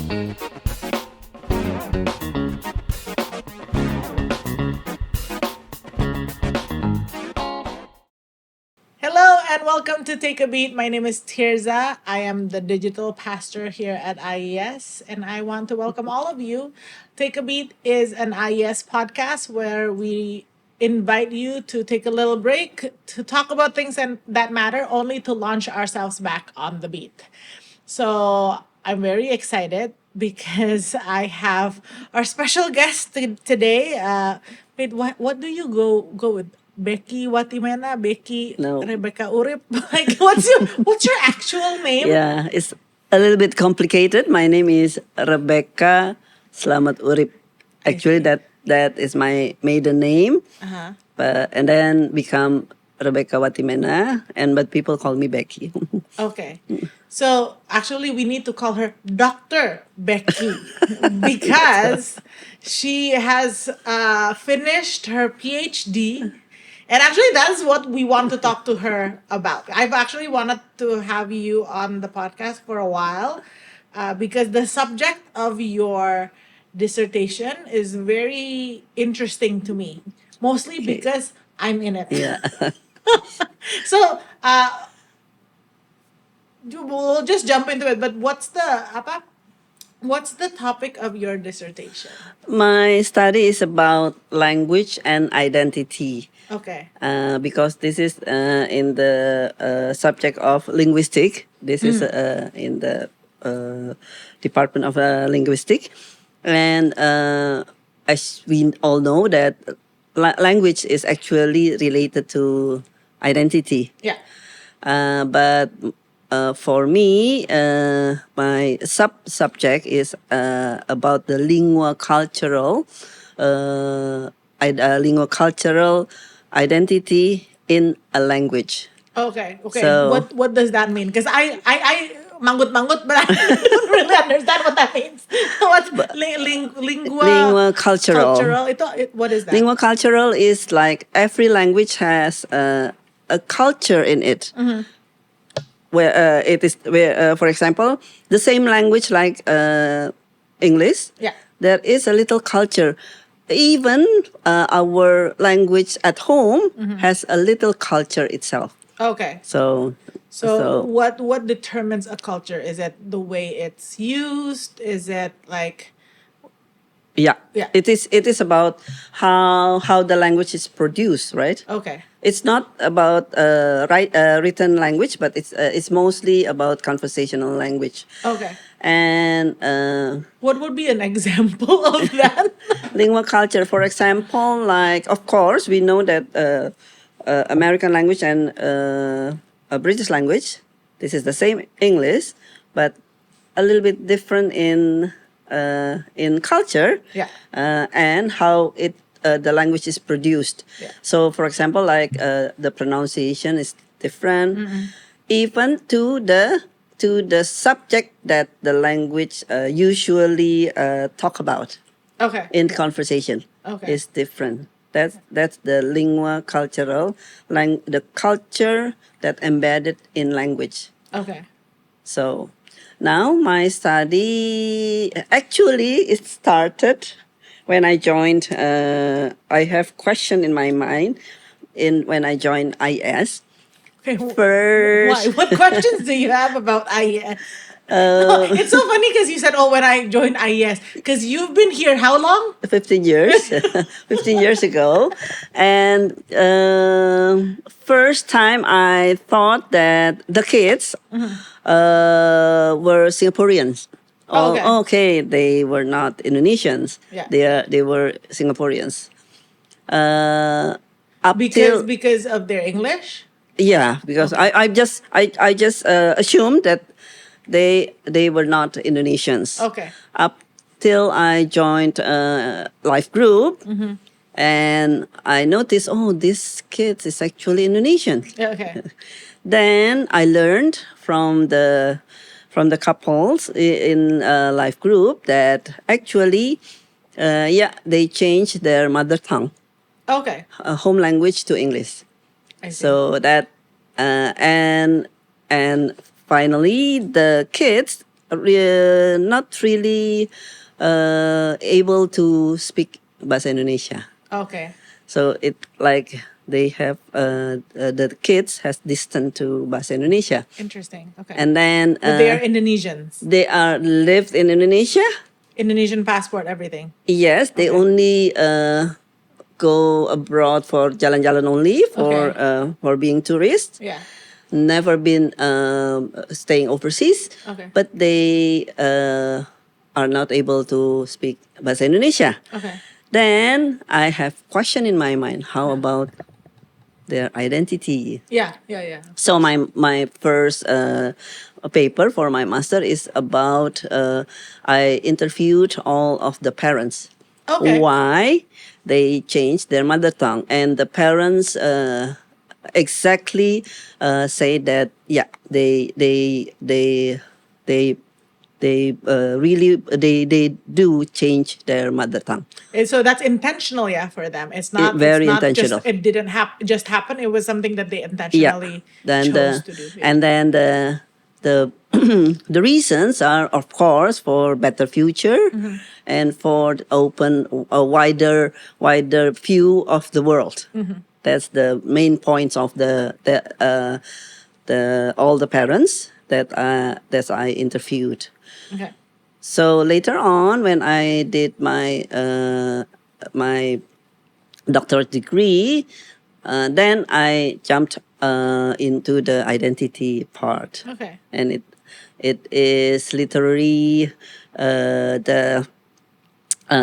Hello and welcome to Take a Beat. My name is Tirza. I am the digital pastor here at IES, and I want to welcome all of you. Take a Beat is an IES podcast where we invite you to take a little break to talk about things that matter, only to launch ourselves back on the beat. So I'm very excited because I have our special guest today. Wait, what do you go with? Becky Watimena, Becky No. Rebecca Urip. Like, what's your actual name? Yeah, it's a little bit complicated. My name is Rebecca Slamet Urip. Actually, see. that is my maiden name, Uh-huh. and then become Rebecca Watimena, but people call me Becky. Okay. So actually, we need to call her Dr. Becky because she has finished her PhD. And actually, that's what we want to talk to her about. I've actually wanted to have you on the podcast for a while because the subject of your dissertation is very interesting to me, mostly Okay. because I'm in it. Yeah. So, we'll just jump into it. But what's the topic of your dissertation? My study is about language and identity. Okay. Because this is in the subject of linguistic. This is in the Department of Linguistic. And as we all know that language is actually related to identity. Yeah. But for me, my subject is about the linguacultural identity in a language. Okay. Okay. So What does that mean? Because I manggut manggut, but I don't really understand what that means. What's lingua lingua cultural. cultural? What is that? Lingua cultural is like every language has a culture in it. Where for example, the same language like English, Yeah. there is a little culture. Even our language at home has a little culture itself. Okay. So, So what determines a culture? Is it the way it's used? Is it like yeah, Yeah. it is about how the language is produced, right? okay? It's not about written language, but it's mostly about conversational language. Okay. And What would be an example of that? lingua culture, for example, like of course we know that American language and British language, this is the same English, but a little bit different in culture, Yeah. and how the language is produced. Yeah. So, for example, like the pronunciation is different, even to the subject that the language usually talk about Okay. in conversation Okay. is different. That's the lingua cultural, the culture that embedded in language. Okay. So now my study actually it started when I joined. I have question in my mind in when I joined IS. Okay. Why? First, What questions do you have about IES? It's so funny because you said, "Oh, when I joined IES," because you've been here how long? 15 years, 15 years ago. And first time I thought that the kids were Singaporeans. Oh, okay. Okay, they were not Indonesians. Yeah. They were Singaporeans. Up Because till because of their English. yeah, because I just assumed that they were not Indonesians. Okay. Up till I joined life group, and I noticed, oh, this kid is actually Indonesian. Yeah, okay. Then I learned from the couples in life group that actually, yeah, they changed their mother tongue, Okay. home language to English. I see. So that and finally the kids not really able to speak bahasa Indonesia. Okay. So it like they have the kids has distant to bahasa Indonesia, Interesting. Okay. and then But they are Indonesians. they are lived in Indonesia. Indonesian passport, everything. Yes, they Okay. only go abroad for jalan-jalan only Okay. for being tourists. Yeah. Never been staying overseas, Okay. but they are not able to speak bahasa Indonesia. Okay. Then I have question in my mind. How about their identity? Yeah. Yeah. Yeah. So my first paper for my master is about I interviewed all of the parents. Okay. Why they changed their mother tongue, and the parents exactly say that yeah they really they do change their mother tongue. And so that's intentional, yeah, for them. It's not. It's Very not just. intentional. It didn't just happen. It was something that they Yeah. intentionally Then chose to do. Yeah. and then the the reasons are of course for better future and for open a wider view of the world. That's the main points of the all the parents that I interviewed. Okay. So later on, when I did my doctorate degree, then I jumped into the identity part, Okay. and it is literally the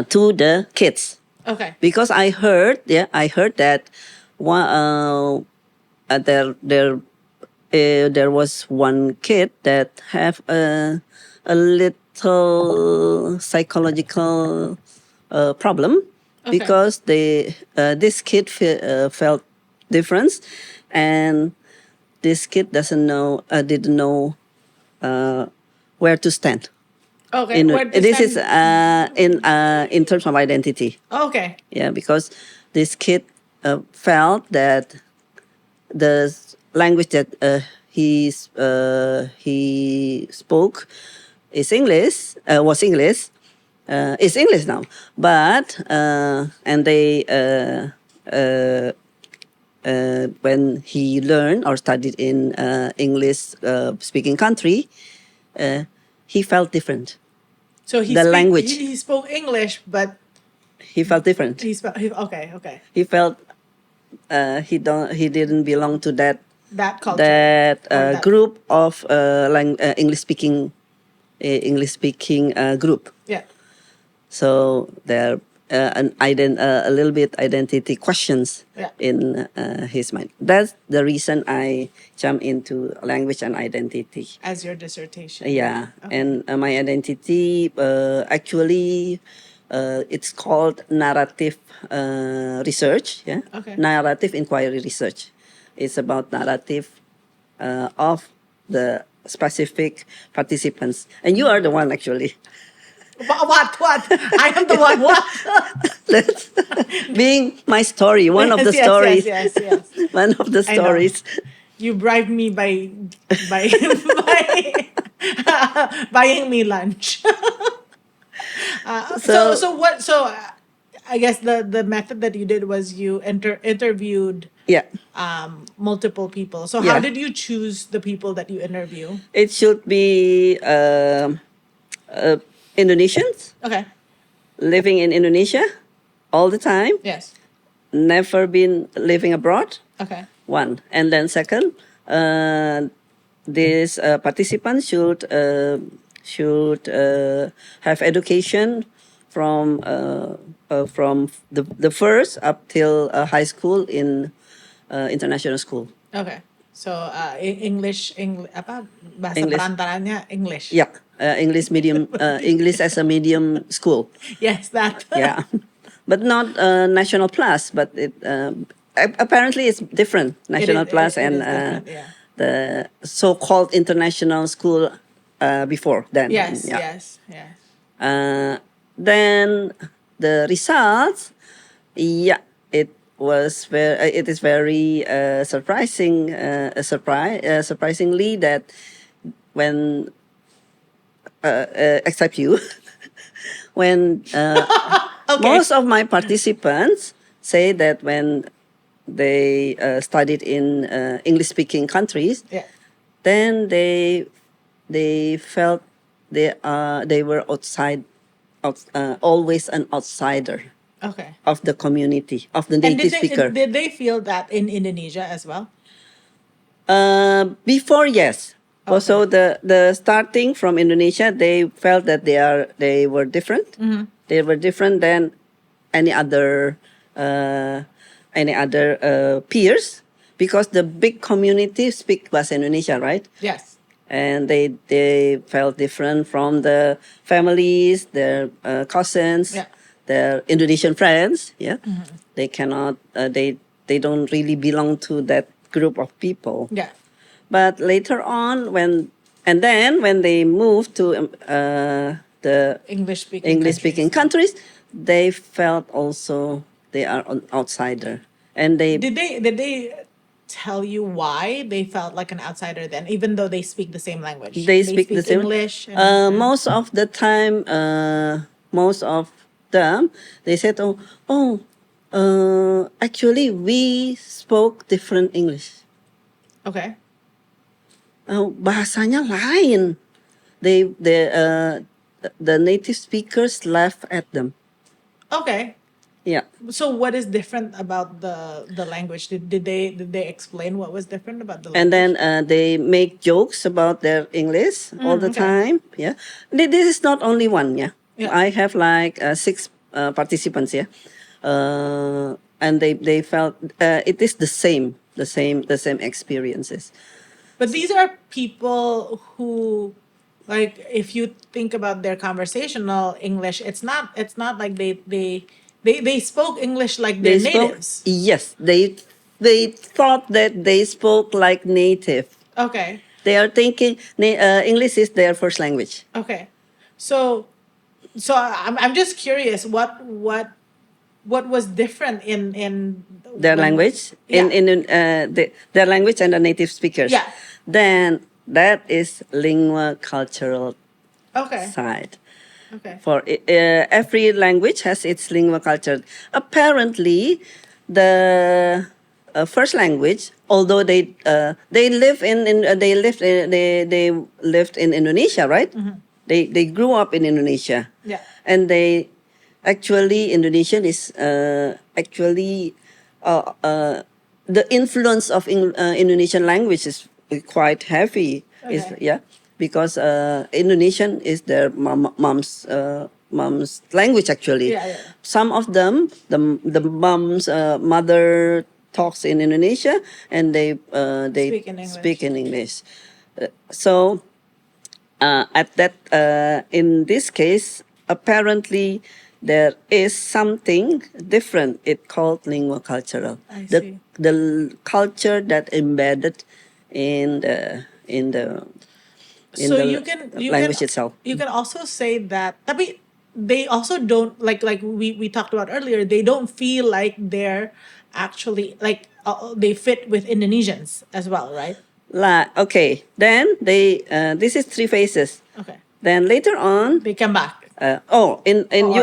to the kids, Okay. because I heard that one there was one kid that have a little psychological problem, Okay. because this kid felt difference, and this kid didn't know where to stand. Okay. Where to This is stand? in terms of identity. Okay. Yeah, because this kid felt that the language that he spoke is English, was English, is English now, but and they when he learned or studied in English speaking country, he felt different. So The language, he spoke English, but he felt different. okay. Okay. He felt he didn't belong to That culture. that Or that. group of English speaking group. Yeah. So there a little bit identity questions Yeah. in his mind. That's the reason I jump into language and identity. As your dissertation. Yeah, Okay. and my identity actually it's called narrative research. Yeah, Okay. narrative inquiry research. It's about narrative of the specific participants, and you are the one actually. What? I am the one. What? That's being my story, one of the Yes, stories. yes, yes, yes. One of the I know. stories. You bribed me by buying me lunch. So what? So I guess the method that you did was you interviewed Yeah, multiple people. So how Yeah. did you choose the people that you interview? it should be Indonesians Okay. living in Indonesia all the time, Yes. never been living abroad. Okay. One, and then second, these participants should have education from the first up till high school in international school. Okay. So English apa bahasa English. perantaranya English. Yeah, English medium, English as a medium school. Yes, that. Yeah, but not national plus. But it apparently it's different. National plus it and is different, yeah. the so-called international school before then. Yes, Yeah. yes, yes. Then the results, yeah, it is very surprisingly that when except you, when Okay. most of my participants say that when they studied in English-speaking countries, Yeah. then they felt they were always an outsider Okay. of the community of the And native speaker. did they feel that in Indonesia as well? Before, yes. Okay. Also, the starting from Indonesia, they felt that they were different. They were different than any other uh, peers, because the big community speak Bahasa Indonesia, right? Yes. And they felt different from the families, their cousins, Yeah. their Indonesian friends. Yeah, they cannot. They don't really belong to that group of people. Yeah. But later on, and then when they moved to the English speaking English-speaking countries. countries, they felt also they are an outsider, and Did they tell you why they felt like an outsider then, even though they speak the same language? they They speak the speak same. English and Most of the time, most of them, they said, actually, we spoke different English. okay. Bahasanya lain. The native speakers laugh at them. Okay. Yeah. So what is different about the language? Did they explain what was different about the And then language? they make jokes about their English all the Okay. time. Yeah, this is not only one. Yeah, Yeah. I have like six participants. Yeah, and they felt it is the same experiences. But these are people who, like, if you think about their conversational English, it's not like they spoke English like they're They spoke. natives. Yes, they thought that they spoke like native. Okay. They are thinking English is their first language. Okay. So I'm just curious what was different in Their when language yeah. their language and the native speakers. Yeah. Then that is lingua cultural Okay. side. Okay. For every language has its lingua culture. Apparently, the first language, although they live they lived in Indonesia, right? They grew up in Indonesia, Yeah. and they actually Indonesian is actually the influence of Indonesian language is quite heavy. Is Okay. yeah, because Indonesian is their mom's language actually. Yeah, yeah. Some of them, the mom's mother talks in Indonesia, and they Speak in speak English. in English. So at that in this case, apparently there is something different. It called lingua cultural. I The see. the culture that embedded in So the language itself. you can also say that, tapi they also don't, like we talked about earlier, they don't feel like they're actually like they fit with Indonesians as well, right? Okay, then this is three phases. Okay. Then later on, They come back. in Or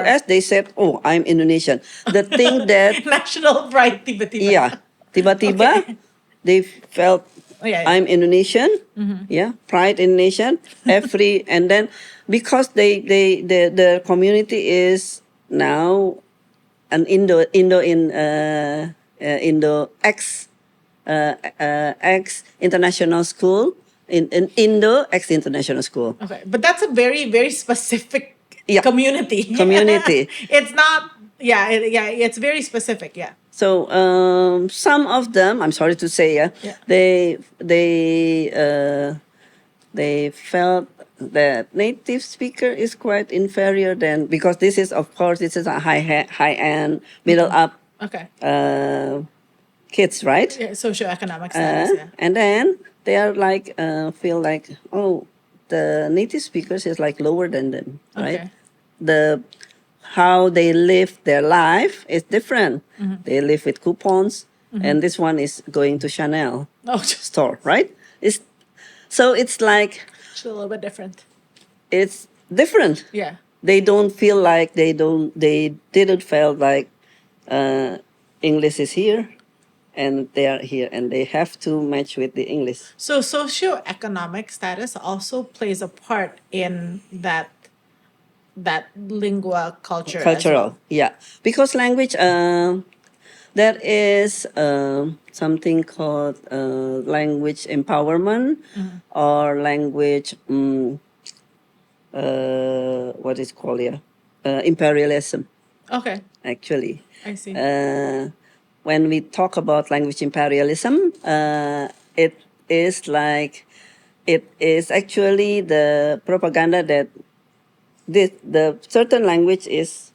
US they said, "Oh, I'm Indonesian." The thing that national pride, tiba-tiba. yeah, tiba-tiba Okay. they felt Oh, yeah, yeah. I'm Indonesian. Yeah, pride in nation. And then because the community is now an Indo ex international school in Indo ex international school. Okay, but that's a very, very specific Yeah. community. Community. It's not. Yeah, yeah. It's very specific. Yeah. So some of them, I'm sorry to say, yeah, Yeah. they felt that native speaker is quite inferior than, because this is, of course, this is a high end middle up Okay. kids, right? Yeah, socioeconomic status. Yeah. And then they are like feel like, oh, the native speakers is like lower than them, right? Okay. The how they live their life is different. They live with coupons, and this one is going to Chanel Oh, just store, right? It's like a little bit different. it's different. Yeah. They don't feel like they didn't feel like English is here and they are here and they have to match with the English. So socioeconomic status also plays a part in that lingua culture as Cultural, well. yeah, because language there is something called language empowerment or language what is called here imperialism Okay, actually. I see. When we talk about language imperialism, it is like it is actually the propaganda that the certain language is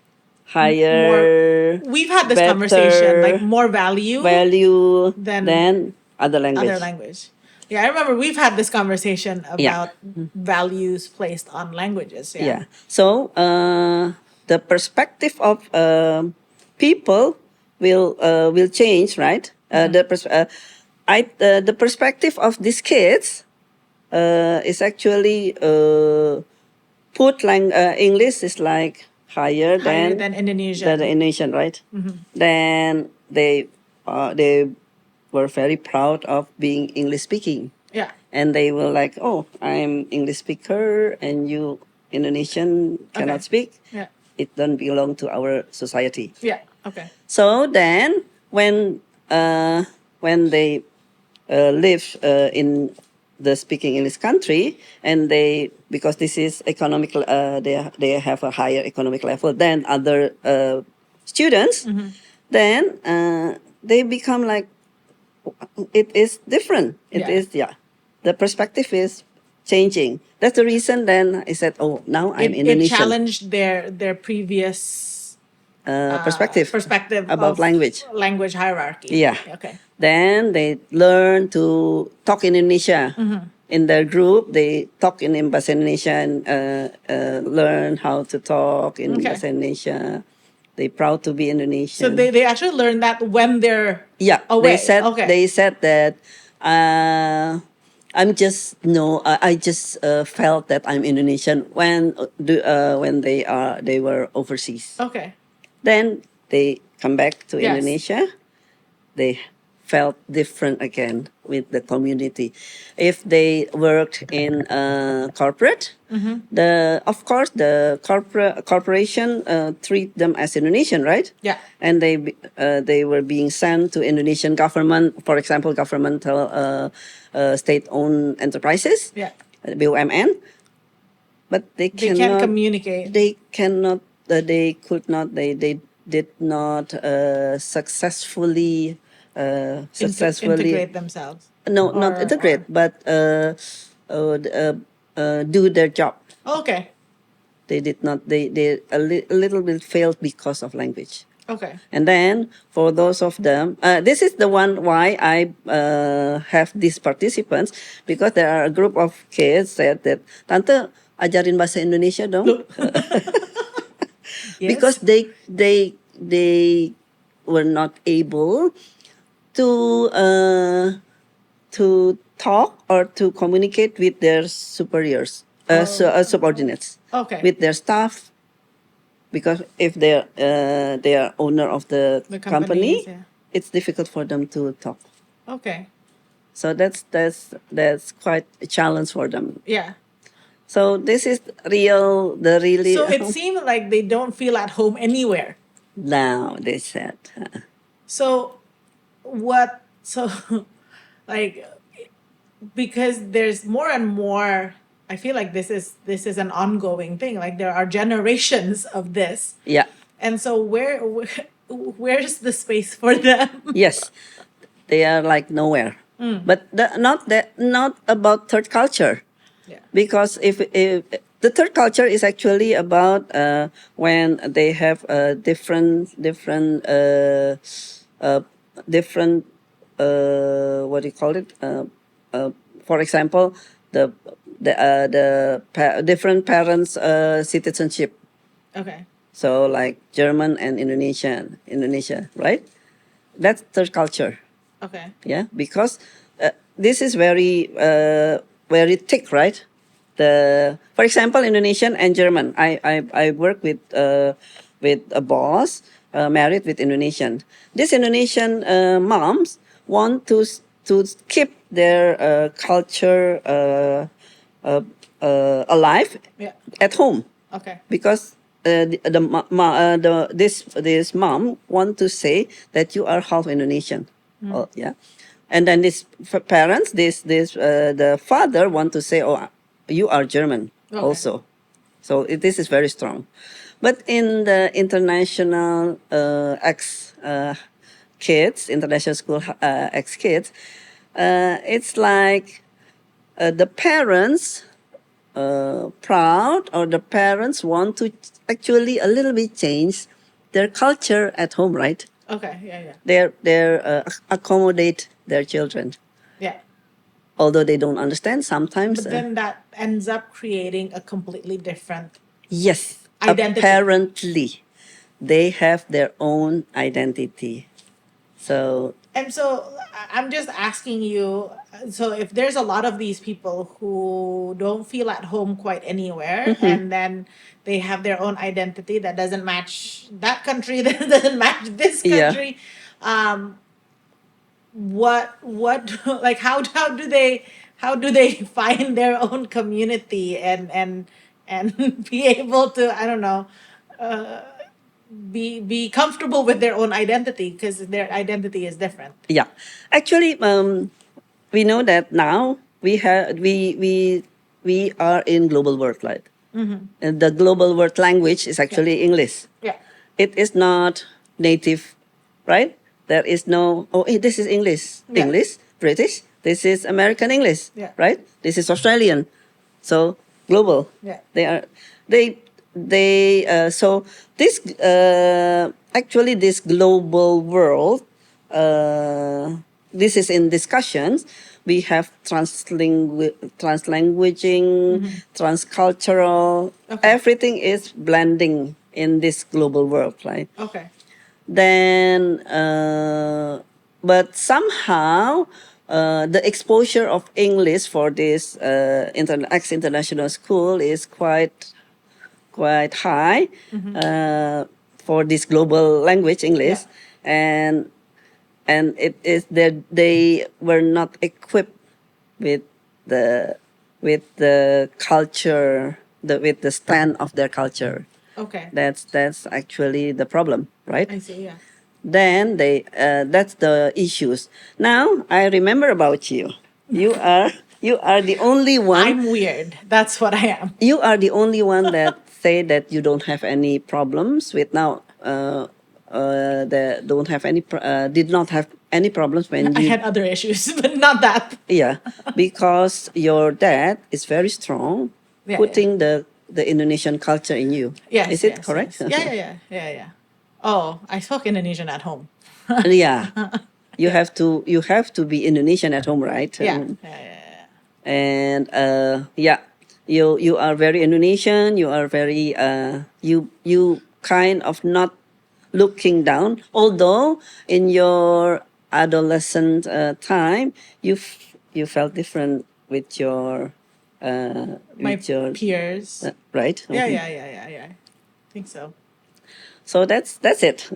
More, higher, we've had this conversation, like better more value value than than other other language. language. Yeah, I remember we've had this conversation Yeah. about values placed on languages. Yeah. Yeah. So the perspective of people will change, right? The perspective of these kids is actually English is like higher Higher than than the Indonesian. Indonesian, right? Then they were very proud of being English speaking. Yeah. And they were like, "Oh, I'm English speaker, and you Indonesian cannot Okay. speak. Yeah. It don't belong to our society." Yeah. Okay. So then, when they live in the speaking English country, and they because this is economic, they have a higher economic level than other students. Then they become like it is different. It Yeah. is the perspective is changing. That's the reason. Then I said, "Oh, now I'm It Indonesian." challenged their previous Perspective perspective about of language. language hierarchy. Yeah. Okay. Then they learn to talk in Indonesia. In their group, they talk in Bahasa Indonesia and learn how to talk in Okay. Bahasa Indonesia. They proud to be Indonesian. So they actually learn that when they're Yeah, away. Okay. they said that I'm just no I just felt that I'm Indonesian when they were overseas. Okay. Then they come back to Yes. Indonesia. They felt different again with the community. If they worked in corporate, the of course the corporation treat them as Indonesian, right? Yeah. And they were being sent to Indonesian government, for example, governmental state-owned enterprises, Yeah. BUMN, but they They can't cannot. communicate. They cannot. They could not. They did not successfully Integrate themselves. no not integrate but do their job. Okay. They did not. They a little bit failed because of language. Okay. And then for those of them, this is the one why I have these participants, because there are a group of kids said that, "Tante, ajarin bahasa Indonesia dong." Yes. Because they were not able to talk or to communicate with their superiors, subordinates, Okay. with their staff. Because if they are owner of the company, companies, yeah. it's difficult for them to talk. Okay. So that's quite a challenge for them. Yeah. So this is really. So it seemed like they don't feel at home anywhere. Now they said. So what so like because there's more and more, I feel like this is an ongoing thing. Like there are generations of this. Yeah. And so where's the space for them? Yes, they are like nowhere. But not about third culture. Yeah. Because if the third culture is actually about when they have different what do you call it? For example, different parents' citizenship. Okay. So like German and Indonesia, right? That's third culture. Okay. Yeah, because this is very thick, right? For example, Indonesian and German. I work with a boss married with Indonesian. These Indonesian moms want to keep their culture alive Yeah. at home Okay. because this mom want to say that you are half Indonesian. Oh, yeah, and then this parents, the father want to say, oh, you are German Okay. also. So this is very strong. But in the international ex kids, international school ex kids, it's like the parents proud, or the parents want to actually a little bit change their culture at home, right? Okay. Yeah. Yeah. They're accommodate their children, Yeah. although they don't understand sometimes. But then that ends up creating a completely different Yes, identity. apparently they have their own identity. So And so I'm just asking you, so if there's a lot of these people who don't feel at home quite anywhere, and then they have their own identity that doesn't match that country, that doesn't match this yeah, country, um, what like how do they find their own community and be able to, I don't know, be comfortable with their own identity because their identity is different. yeah. Actually, we know that now we are in global world, right? And the global world language is Yeah. actually English. Yeah. It is not native, right? There is no, oh, this is English, Yeah. British. This is American English, Yeah. right? This is Australian. So global. Yeah. They are, so this, actually this global world, this is in discussions. We have translanguaging, transcultural. Okay. Everything is blending in this global world, right? Okay. Then, but somehow, the exposure of English for this ex-international school is quite high for this global language English, Yeah. and it is that they were not equipped with the culture, with the stand of their culture. Okay. That's actually the problem, right? I see. Yeah. Then that's the issues. Now I remember about you. You are the only one. I'm weird. That's what I am. You are the only one that say that you don't have any problems with now. That don't have any did not have any problems when I you, had other issues, but not that. yeah, because your dad is very strong, Yeah. Yeah. putting the Indonesian culture in you. Yes. Is it Yes. correct? Yes. Yeah. Yeah. Yeah. Yeah. Yeah. Oh, I spoke Indonesian at home. Yeah, you have to be Indonesian at home, right? Yeah. Yeah. Yeah. And yeah, you are very Indonesian. You are very you kind of not looking down. Although in your adolescent time, you felt different My with your peers. right. Yeah. Yeah. Yeah. Yeah. Yeah. I think so. So that's it.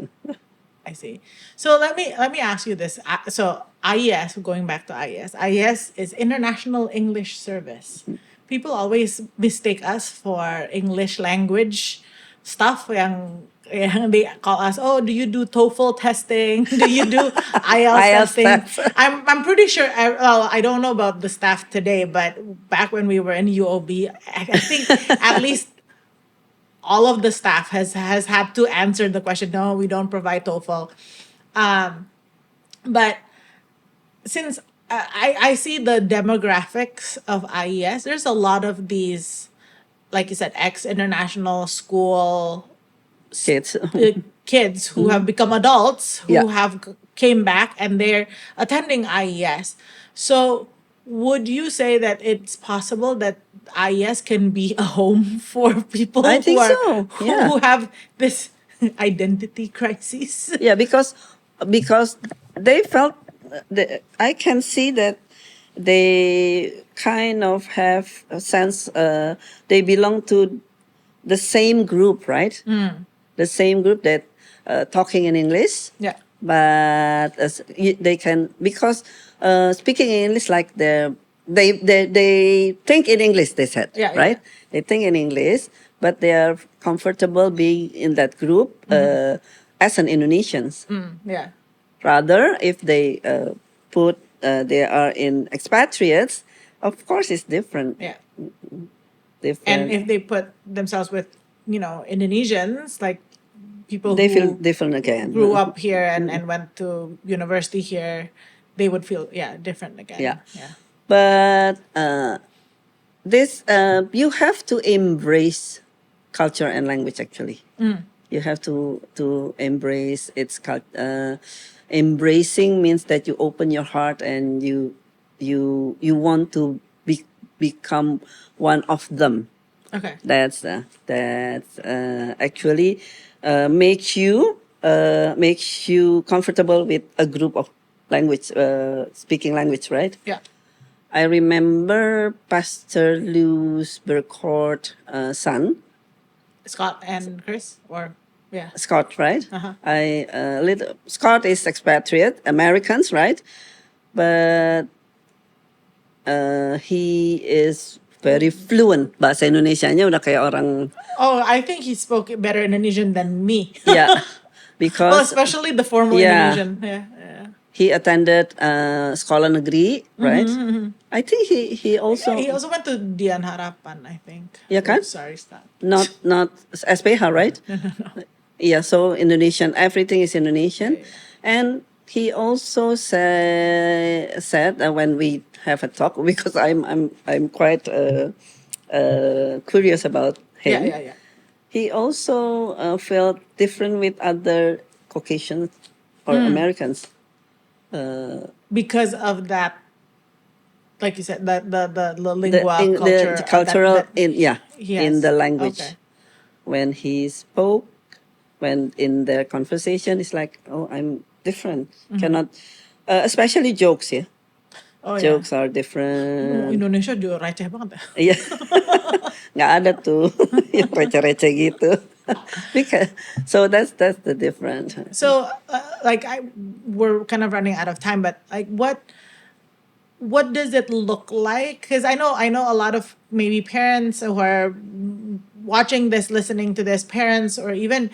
I see. So let me ask you this. So IES, going back to IES, IES is International English Service. People always mistake us for English language stuff. Yang they call us. Oh, do you do TOEFL testing? Do you do IELTS IELTS testing? test. I'm pretty sure. Well, I don't know about the staff today, but back when we were in UOB, I think at least all of the staff has had to answer the question. No, we don't provide TOEFL. But since I see the demographics of IES, there's a lot of these, like you said, ex international school Kids. kids who have become adults Yeah. who have came back and they're attending IES. So would you say that it's possible that IES can be a home for people I who think are so. Yeah. who have this identity crisis? Yeah, because they felt I can see that they kind of have a sense. They belong to the same group, right? The same group that talking in English. Yeah. But they can, because speaking in English, like they think in English. They said, Yeah, yeah, right? They think in English, but they are comfortable being in that group as an Indonesians. Yeah. Rather, if they put they are in expatriates, of course it's different. Yeah. And Different. if they put themselves with, Indonesians, like people They feel who different again. grew up here and went to university here, they would feel, yeah, different Yeah. again. Yeah. But this you have to embrace culture and language. Actually, you have to embrace its embracing means that you open your heart and you want to become one of them. Okay. That's actually makes you comfortable with a group of language speaking language, right? Yeah. I remember Pastor Louis Burkhardt son, Scott and Chris, or yeah. Scott, right? Uh-huh. Scott is expatriate Americans, right? But he is very fluent, bahasa Indonesianya udah kayak orang. Oh, I think he spoke better Indonesian than me. Yeah, Well, because especially the formal yeah, Indonesian. Yeah. Yeah. he attended sekolah negeri, right? I think he also He also went to Dian Harapan, I think. ya kan? Oops, sorry, stop. Not SPH, right? Yeah, so Indonesian, everything is Indonesian. Yeah, yeah. And he also said when we have a talk, because I'm quite curious about Yeah, him. yeah, yeah. He also felt different with other Caucasians or Americans. Because of that, like you said, the The lingua in culture, the cultural that in yeah he in has. the language. Okay. When he spoke, when in their conversation, it's like, oh, I'm different. Cannot, especially jokes, yeah. Oh yeah. Jokes are different. Indonesia juga receh banget ya. Iya, nggak ada tuh yang receh-receh gitu. Because so that's the difference. So, we're kind of running out of time, but like, what does it look like? Because I know a lot of maybe parents who are watching this, listening to this, parents or even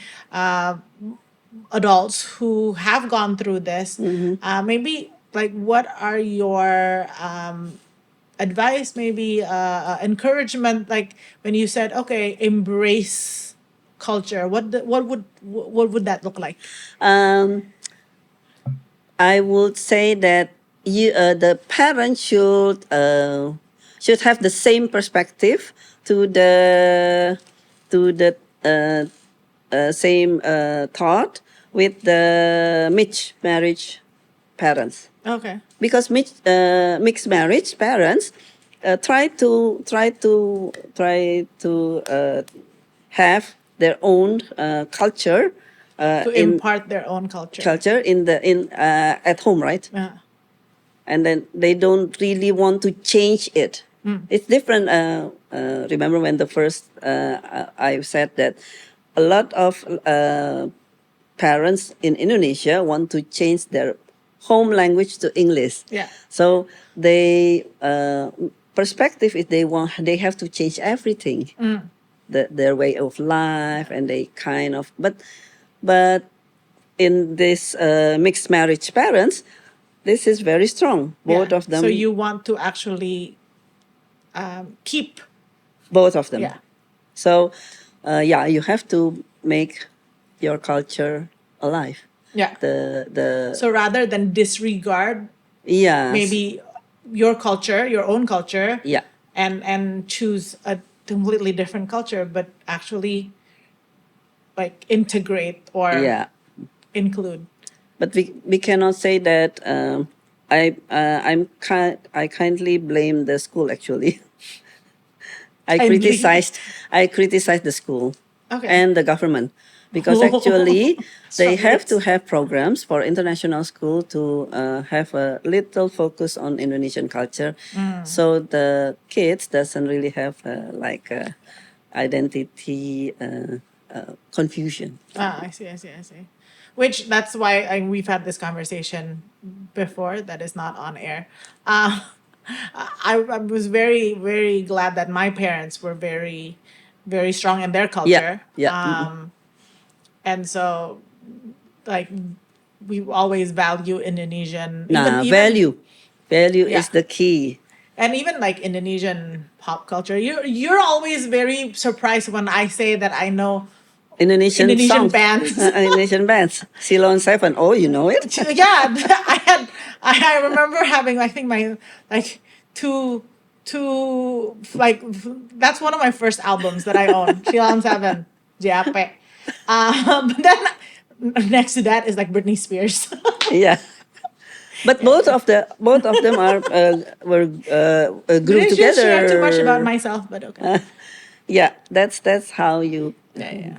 adults who have gone through this. Maybe like, what are your advice? Maybe encouragement. Like when you said, okay, embrace culture. What would that look like? Um, I would say that the parents should have the same perspective to the same thought with the mixed marriage parents, Okay. because mixed marriage parents try to have their own culture To in impart their own culture. culture in at home, right? And then they don't really want to change it. It's different. Remember when the first I said that a lot of parents in Indonesia want to change their home language to English. Yeah. So they perspective is they have to change everything, their way of life, and they kind of but in this mixed marriage parents, this is very strong. Both Yeah. of them. So you want to actually keep. Both of them. Yeah. So, yeah, you have to make your culture alive. Yeah. The So rather than disregard yes. maybe your culture, your own culture, Yeah. and choose a completely different culture, but actually like integrate or Yeah. include. But we cannot say that. I kindly blame the school actually. I Kindly. criticized I criticized the school Okay. and the government, because actually they Strong have to links. have programs for international school to have a little focus on Indonesian culture, so the kids doesn't really have like identity confusion. Ah, I see, I see, I see. Which that's why we've had this conversation before that is not on air. Uh, I was very, very glad that my parents were very, very strong in their Yeah, culture. yeah. And so, like, we always value Indonesian, Nah, even, value yeah. is the key. And even like Indonesian pop culture, you're always very surprised when I say that I know Indonesian Indonesian songs, bands. Indonesian bands. Ceylon Seven. Oh, you know it? Yeah, I remember having, I think, my like two like that's one of my first albums that I own, Shilan 7, Jape. But then next to that is like Britney Spears. Yeah. But Yeah, yeah. both of them are were grew Maybe I should share too much about together. myself, but okay. Yeah, that's how you. Yeah, yeah.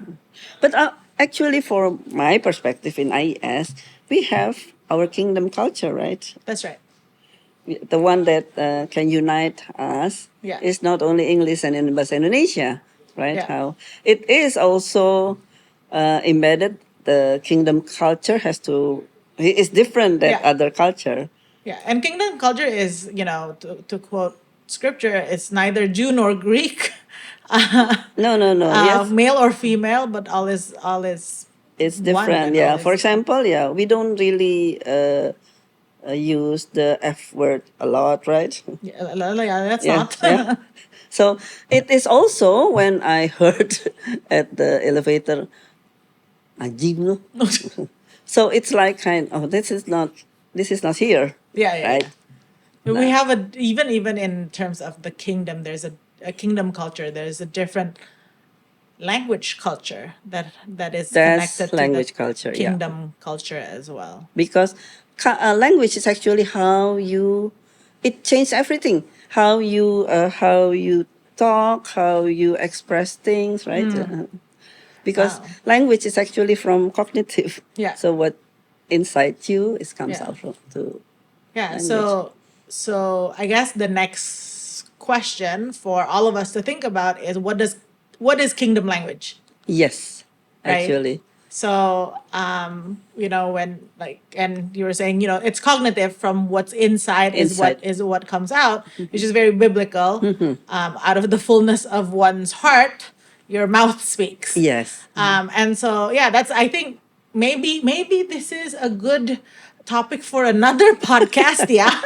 But actually, for my perspective in IES, we have our kingdom culture, right? That's right. The one that can unite us Yeah. is not only English and in Bahasa Indonesia, right? Yeah. How it is also embedded. The kingdom culture has to is different than Yeah. other culture. Yeah. And kingdom culture is, to quote scripture, it's neither Jew nor Greek, No, no, no. Yes, male or female, but all is it's one different. and all Yeah. For is example, yeah, we don't really use the F word a lot, right? yeah, yeah, that's Yeah, not. yeah. So it is also when I heard at the elevator, "Anjing no." So it's like kind of this is not here, Yeah, yeah, right? yeah. We Nah. have a even in terms of the kingdom, there's a kingdom culture. There's a different language culture that is That's connected to the language culture, yeah. kingdom culture as well. Because language is actually how you it changes everything. How you talk, how you express things, right? Because Wow. language is actually from cognitive. Yeah. So what inside you is comes Yeah. out from to Yeah. language. So I guess the next question for all of us to think about is what is kingdom language, Yes, right? actually. So, when like, and you were saying, it's cognitive from what's inside Inside. is what comes out, which is very biblical. Out of the fullness of one's heart, your mouth speaks. Yes. And so, yeah, that's, I think maybe this is a good topic for another podcast. Yeah.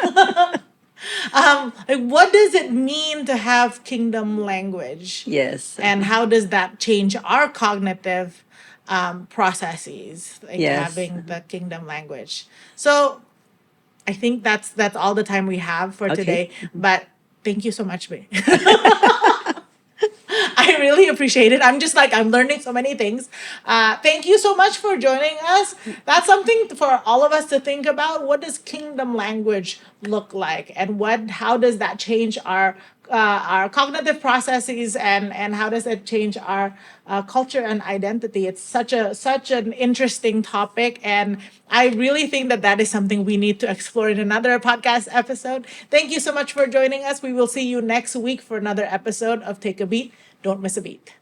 Like, what does it mean to have kingdom language? Yes. And how does that change our cognitive processes, like Yes. having the kingdom language? So I think that's all the time we have for Okay. today. But thank you so much, May. I really appreciate it. I'm just like, I'm learning so many things. Thank you so much for joining us. That's something for all of us to think about. What does kingdom language look like, and how does that change our cognitive processes, and how does it change our culture and identity? It's such an interesting topic, and I really think that is something we need to explore in another podcast episode. Thank you so much for joining us. We will see you next week for another episode of Take a Beat. Don't miss a beat.